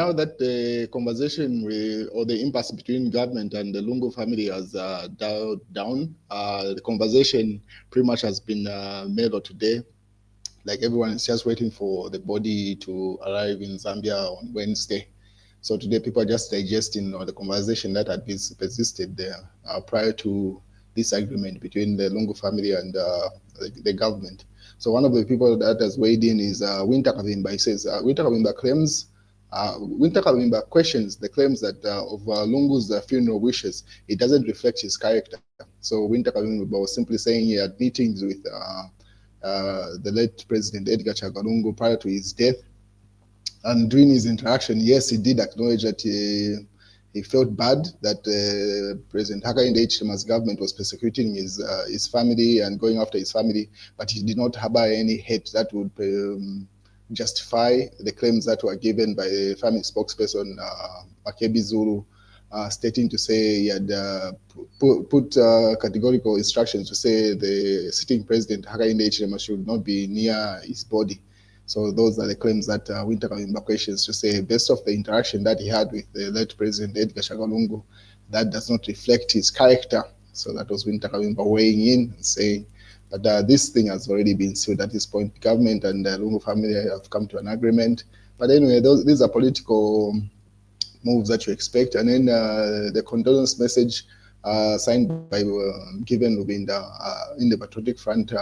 now that the conversation or the impasse between government and the Lungu family has dialed down, the conversation pretty much has been made today. Like everyone is just waiting for the body to arrive in Zambia on Wednesday. So today people are just digesting the conversation that had been persisted there prior to this agreement between the Lungu family and the government. So one of the people that has weighed in is Winter Kavimba. He says, Winter Kavimba claims, Winter Kavimba questions the claims that of Lungu's funeral wishes, it doesn't reflect his character. So Winter Kavimba was simply saying he had meetings with the late President Edgar Chagwa prior to his death. And during his interaction, yes, he did acknowledge that he felt bad that President Hakainde Hichilema's government was persecuting his family and going after his family, but he did not harbor any hate that would justify the claims that were given by the family spokesperson, Makbi Zulu, stating to say he had put categorical instructions to say the sitting president, Hakainde Hichilema, should not be near his body. So those are the claims that Winter Kavimba questions to say, based off the interaction that he had with the late President Edgar Chagwa, that does not reflect his character. So that was Winter Kavimba weighing in and saying that this thing has already been sealed at this point. The government and the Lungu family have come to an agreement. But anyway, these are political moves that you expect. And then the condolence message signed by Given Lubinda in the Patriotic Front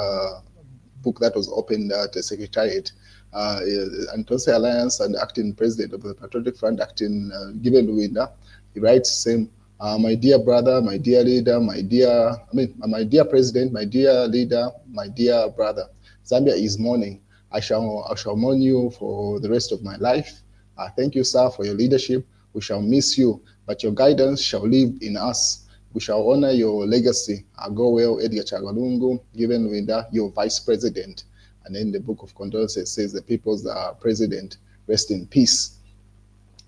book that was opened at the Secretariat. Antose Alliance and acting president of the Patriotic Front, acting Given Lubinda, he writes same, my dear brother, my dear leader, my dear president, my dear leader, my dear brother. Zambia is mourning. I shall mourn you for the rest of my life. Thank you, sir, for your leadership. We shall miss you, but your guidance shall live in us. We shall honor your legacy. Go well, Edgar Chagwa, Given Lubinda, your vice president. And then the book of condolences says the people's president, rest in peace.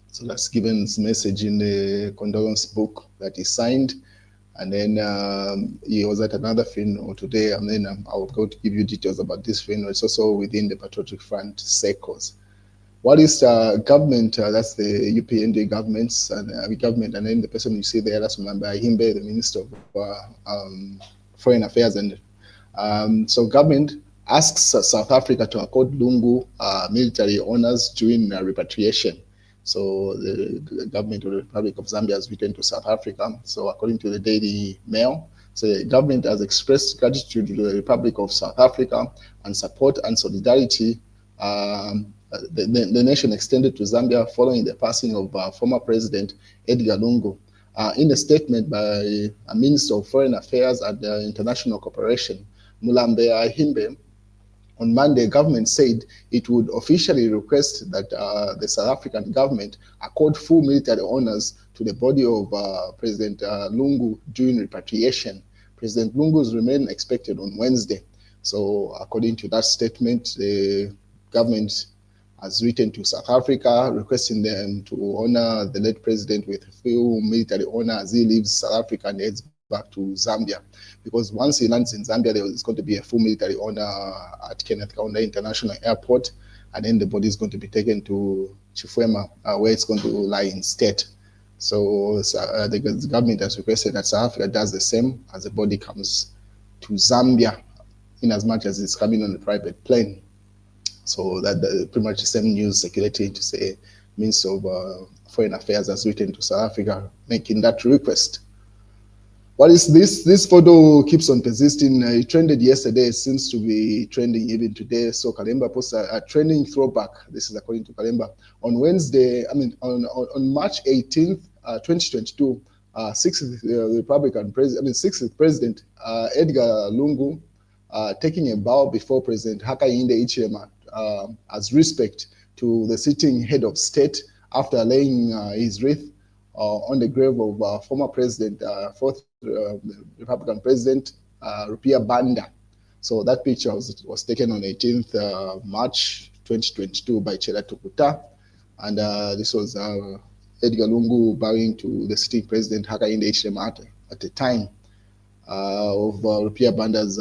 So that's Given's message in the condolence book that he signed. And then he was at another funeral today. And then I'll go to give you details about this funeral. It's also within the Patriotic Front circles. What is government? That's the UPND governments and government. And then the person you see there, that's Mamba Himbe, the Minister of Foreign Affairs. And so government asks South Africa to accord Lungu military honors during repatriation. So the government of the Republic of Zambia has written to South Africa. So according to the Daily Mail, so the government has expressed gratitude to the Republic of South Africa and support and solidarity the nation extended to Zambia following the passing of former President Edgar Lungu. In a statement by a Minister of Foreign Affairs and International Cooperation, Mulambe Himbe, on Monday, government said it would officially request that the South African government accord full military honors to the body of President Lungu during repatriation. President Lungu's remain expected on Wednesday. So according to that statement, the government has written to South Africa requesting them to honor the late president with full military honor as he leaves South Africa and heads back to Zambia. Because once he lands in Zambia, there is going to be a full military honor at Kenneth Kaunda International Airport, and then the body is going to be taken to Chifwema, where it's going to lie instead. So the government has requested that South Africa does the same as the body comes to Zambia, in as much as it's coming on a private plane. So that pretty much the same news circulating to say Minister of Foreign Affairs has written to South Africa making that request. What is this? This photo keeps on persisting. It trended yesterday, seems to be trending even today. So Kalemba posted a trending throwback. This is according to Kalemba. On Wednesday, on March 18th, 2022, 60th Republican president, 60th President Edgar Lungu taking a bow before President Hakainde Hichilema as respect to the sitting head of state after laying his wreath on the grave of former President, fourth Republican President, Rupia Banda. So that picture was taken on 18th March 2022 by Chela Tukuta. And this was Edgar Lungu bowing to the sitting President Hakainde Hichilema at the time of Rupia Banda's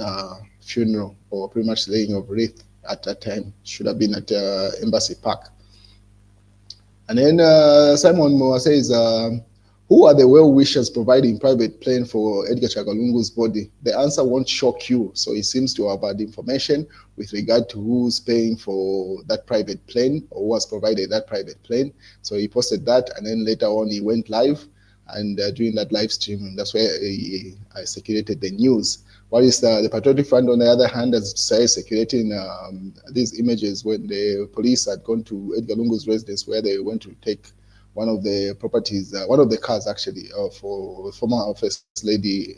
funeral, or pretty much laying of wreath at that time. Should have been at Embassy Park. And then Simon Moa says, who are the well-wishers providing private plane for Edgar Chagalungu's body? The answer won't shock you. So he seems to have had information with regard to who's paying for that private plane or who has provided that private plane. So he posted that, and then later on he went live. And during that live stream, that's where he circulated the news. What is the Patriotic Front, on the other hand, has started circulating these images when the police had gone to Edgar Lungu's residence, where they went to take one of the properties, one of the cars actually, for former First Lady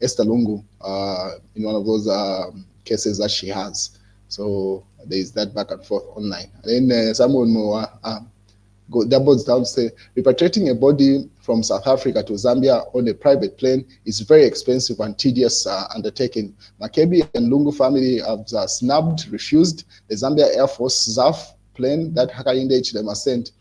Esther Lungu, in one of those cases that she has. So there is that back and forth online. And then someone more doubles down, say repatriating a body from South Africa to Zambia on a private plane is very expensive and tedious undertaking. Makbi and Lungu family have refused the Zambia Air Force ZAF plane that Hakainde Hichilema sent.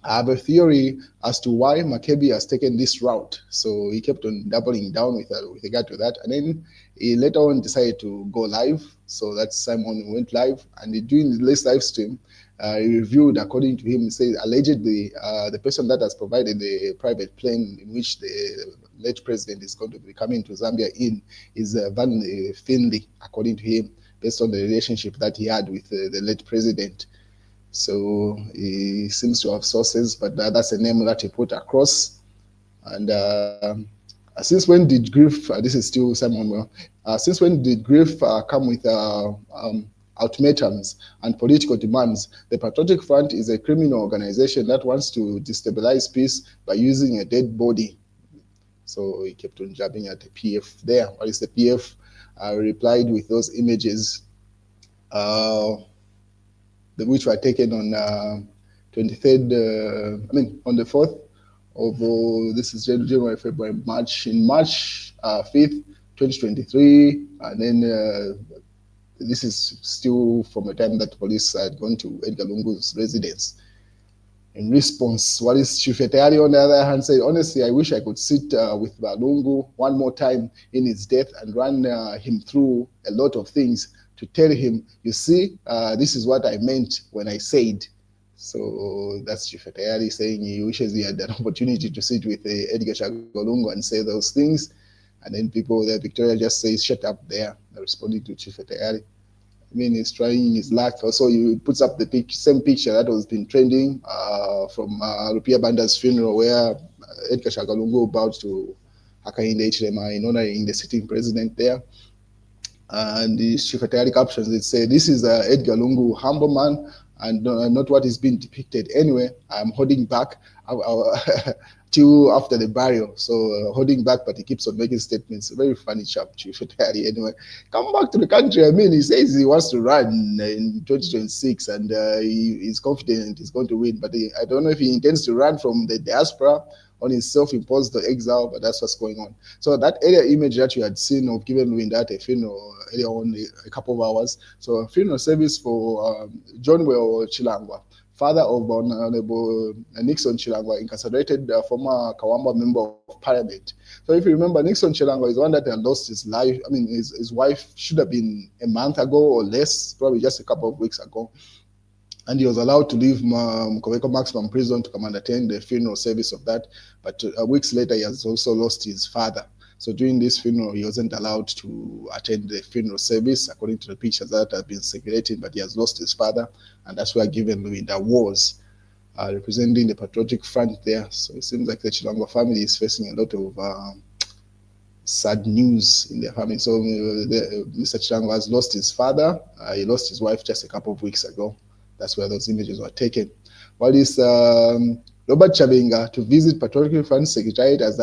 I have a theory as to why Makbi has taken this route. So he kept on doubling down with regard to that. And then he later on decided to go live. So that's Simon went live. And during the latest live stream, he reviewed, according to him, he said allegedly the person that has provided the private plane in which the late president is going to be coming to Zambia in is Van Finley, according to him, based on the relationship that he had with the late president. So he seems to have sources, but that's a name that he put across. And since when did grief, this is still Simon, since when did grief come with ultimatums and political demands? The Patriotic Front is a criminal organization that wants to destabilize peace by using a dead body. So he kept on jabbing at the PF there. What is the PF? Replied with those images, which were taken on 23rd, on the 4th of, this is January, February, March, in March 5th, 2023. And then this is still from the time that police had gone to Edgar Lungu's residence. In response, what is Chifetayari on the other hand said, honestly, I wish I could sit with Lungu one more time in his death and run him through a lot of things to tell him, you see, this is what I meant when I said. So that's Chifetayari saying he wishes he had an opportunity to sit with Edgar Chagolungu and say those things. And then people there, Victoria just says, shut up there, responding to Chifetayari. I mean, he's trying his luck. Also, he puts up the same picture that was been trending from Rupia Banda's funeral, where Edgar Chagolungu bowed to Hakainde Hichilema in honoring the sitting president there. And the Chifetayari captions, it say, this is Edgar Lungu, humble man, and not what is being depicted. Anyway, I'm holding back till after the burial. So holding back, but he keeps on making statements. Very funny chap, Chifetayari. Anyway, come back to the country. I mean, he says he wants to run in 2026, and he's confident he's going to win. But I don't know if he intends to run from the diaspora on his self-imposed exile, but that's what's going on. So that earlier image that you had seen of Given Wind at a funeral earlier on, a couple of hours, so a funeral service for John Chilanga, father of Honorable Nixon Chilanga, incarcerated former Kawamba member of parliament. So if you remember, Nixon Chilanga is one that had lost his life. I mean, his wife should have been a month ago or less, probably just a couple of weeks ago. And he was allowed to leave Mkoweko Maximum Prison to come and attend the funeral service of that. But weeks later, he has also lost his father. So during this funeral, he wasn't allowed to attend the funeral service, according to the pictures that have been circulating, but he has lost his father. And that's where Given Luinda was, representing the Patriotic Front there. So it seems like the Chilanga family is facing a lot of sad news in their family. So Mr. Chilanga has lost his father. He lost his wife just a couple of weeks ago. That's where those images were taken. What is Robert Chabenga to visit Patriotic Front Secretariat as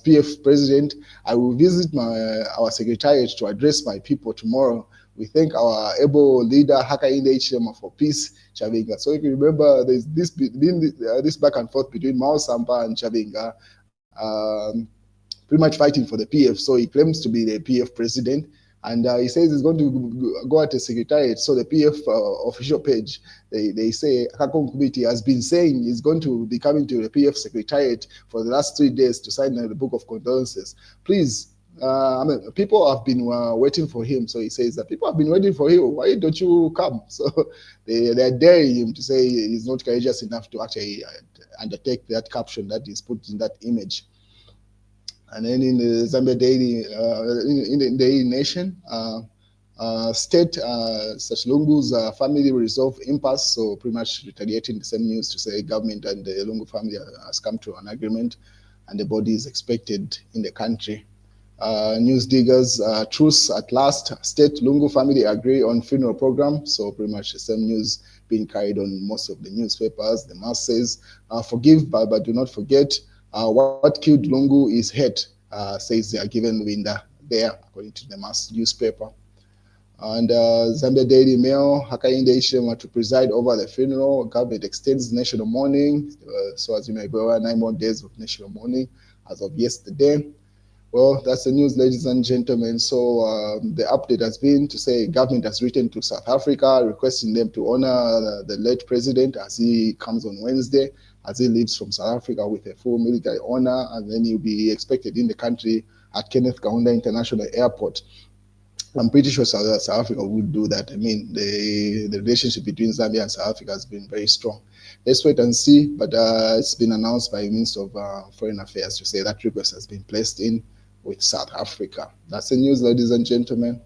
PF President? I will visit our Secretariat to address my people tomorrow. We thank our able leader Hakainde Hichilema for peace, Chabenga. So if you remember, there's this back and forth between Mao Sampa and Chabenga, pretty much fighting for the PF. So he claims to be the PF president. And he says he's going to go at the secretariat. So the PF official page, they say Kakong Kubiti has been saying he's going to be coming to the PF secretariat for the last 3 days to sign the book of condolences. Please, I mean, people have been waiting for him. So he says that people have been waiting for you. Why don't you come? So they're daring him to say he's not courageous enough to actually undertake that caption that is put in that image. And then in the Zambia Daily, in the Daily Nation, state Lungu's family resolve impasse, so pretty much retaliating the same news to say government and the Lungu family has come to an agreement and the body is expected in the country. News diggers, truce at last. State Lungu family agree on funeral program. So pretty much the same news being carried on most of the newspapers. The mass says, forgive but do not forget. What killed Lungu is hate, says they are given window there, according to the mass newspaper. And Zambia Daily Mail, Hakainde Hichilema to preside over the funeral. Government extends national mourning. So as you may be aware, 9 more days of national mourning as of yesterday. Well, that's the news, ladies and gentlemen. So the update has been to say government has written to South Africa requesting them to honor the late president as he comes on Wednesday, as he leaves from South Africa with a full military honor, and then he'll be expected in the country at Kenneth Kaunda International Airport. I'm pretty sure South Africa would do that. I mean, the relationship between Zambia and South Africa has been very strong. Let's wait and see, but it's been announced by the Minister of Foreign Affairs to say that request has been placed in with South Africa. That's the news, ladies and gentlemen.